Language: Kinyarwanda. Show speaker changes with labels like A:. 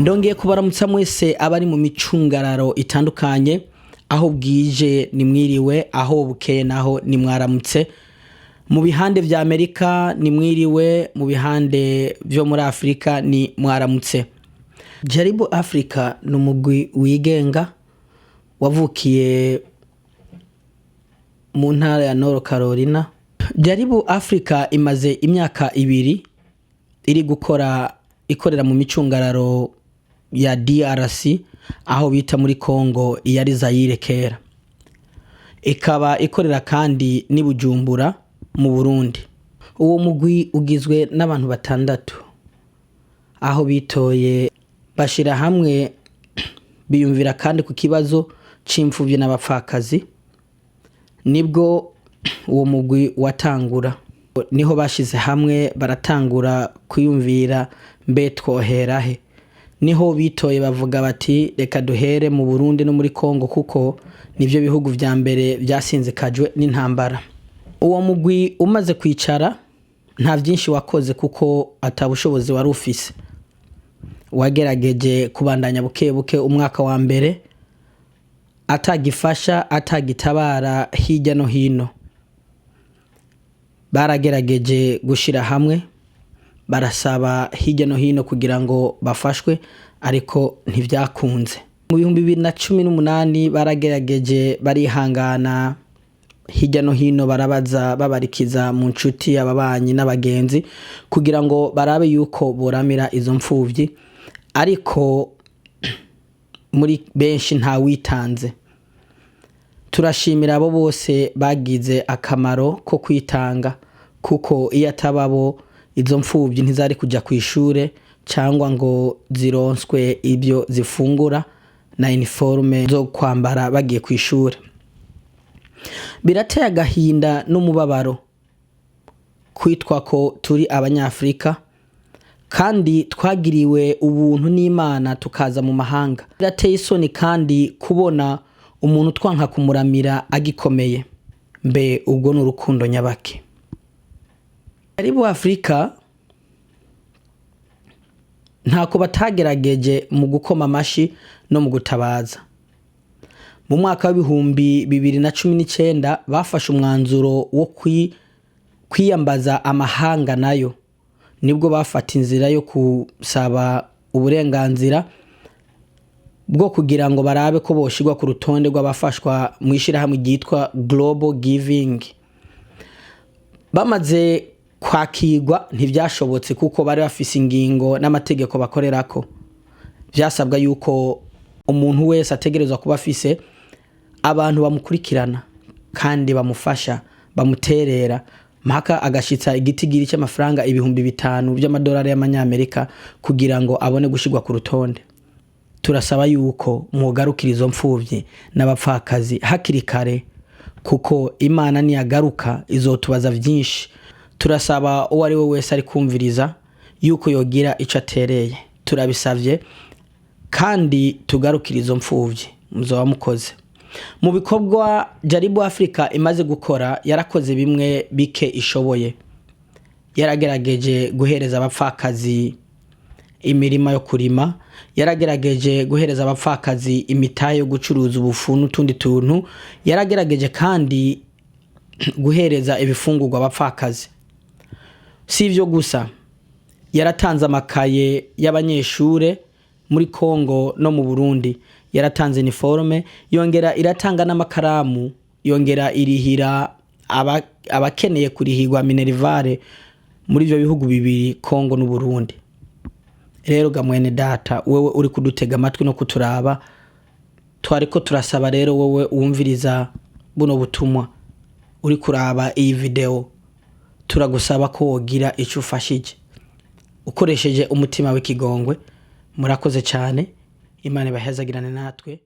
A: Ndongeye kubaramutsa mwese abari mu micungararo itandukanye, aho bwije ni mwiriwe, aho bukeye naho ni mwaramutse. Mu bihande vya Amerika ni mwiriwe, mu bihande vyo muri Afrika ni mwaramutse. Jaribu Africa numugwi wigenga wavukiye mu ntara ya North Carolina. Jaribu Africa imaze imyaka 2 iri ikorera mu micungararo ya DRC, aho bita muri Congo iyari Zaire kera. Ikaba ikorera kandi ni Bujumbura mu Burundi. Uwo mugwi ugizwe n'abantu 6, aho bitoye bashira hamwe biyumvira kandi ku kibazo c'imfuvyi n'abapfakazi. Nibwo uwo mugwi watangura, niho bashize hamwe baratangura kwiyumvira mbe twoherahe. Niho bitoye bavuga bati reka duhere mu Burundi no muri Congo kuko nivyo bihugu vya mbere vyasinzikajwe n'intambara. Uwo mugwi umaze kwicara nta vyinshi wakoze kuko atabushobozi wari ufise. Wagerageje kubandanya buke umwaka wa mbere atagifasha atagitabara hirya no hino. Baragerageje gushira hamwe barasaba hirya no hino kugira ngo bafashwe, ariko ntivyakunze. Mu 2018 baragerageje barihangana hirya no hino barabaza babarikiza mu nshuti ababanyi n'abagenzi kugira ngo barabe yuko boramira izo mfuvyi, ariko muri benshi nta witanze. Turashimira abo bose bagize akamaro ko kwitanga, kuko iyo atababo izo mfuvyi ntizari kuja kwishure cyangwa ngo zironswe ibyo zifungura na uniforme zo kwambara bagiye kwishure. Birateye agahinda n'umubabaro kwitwa ko turi abanyafrika kandi twagiriwe ubuntu n'Imana tukaza mu mahanga. Birateye isoni kandi kubona umuntu twanka kumuramira agikomeye. Mbe ubwo n'urukundo nyabake. Jaribu Africa ntako batagerageje mu gukoma amashi no mu gutabaza. Mu mwaka wa 2019 bafashe umwanzuro wo kwiyambaza amahanga nayo. Nibwo bafata inzira yo kusaba uburenganzira bwo kugira ngo barabe ko boshirwa ku rutonde rw'abafashwa mu ishirahamwe ryitwa Global Giving. Bamaze kwakirwa ntivyashobotse kuko bari bafise ingingo n'amategeko bakorerako. Vyasabwa yuko umuntu wese ategerezwa kuba afise abantu bamukurikirana kandi bamufasha, bamuterera mpaka agashitsa igitigiri cy'amafaranga 5,000 by'amadolari y'amanyamerika kugira ngo abone gushirwa ku rutonde. Turasaba yuko mugarukira izo mfuvyi n'abapfakazi hakiri kare, kuko Imana niyagaruka izotubaza vyinshi. Turasaba uwo ari we wese ari kumviriza yuko yogira ico atereye. Turabisavye kandi tugarukira izo mfuvyi, muzoba mukoze. Mu bikorwa Jaribu Africa imaze gukora, yarakoze bimwe bike ishoboye. Yaragerageje guhereza abapfakazi imirima yo kurima, yaragerageje guhereza abapfakazi imitahe yo gucuruza ubufu n'utundi tuntu, yaragerageje kandi guhereza ibifungurwa abapfakazi. Si ivyo gusa, yaratanze amakaye y'abanyeshure muri Congo no mu Burundi, yaratanze uniforme, yongera iratanga n'amakaramu, yongera irihira abakeneye kurihirwa minerivare muri ivyo bihugu bibiri, Congo n'u Burundi. Rero gamwene data, wewe uri kudutega amatwi no kuturaba, twariko turasaba rero wewe uwumviriza buno butumwa uri kuraba iyi video, turagusaba ko wogira ico ufashije ukoresheje umutima w'ikigongwe. Murakoze cyane, Imana ibahezagirane natwe.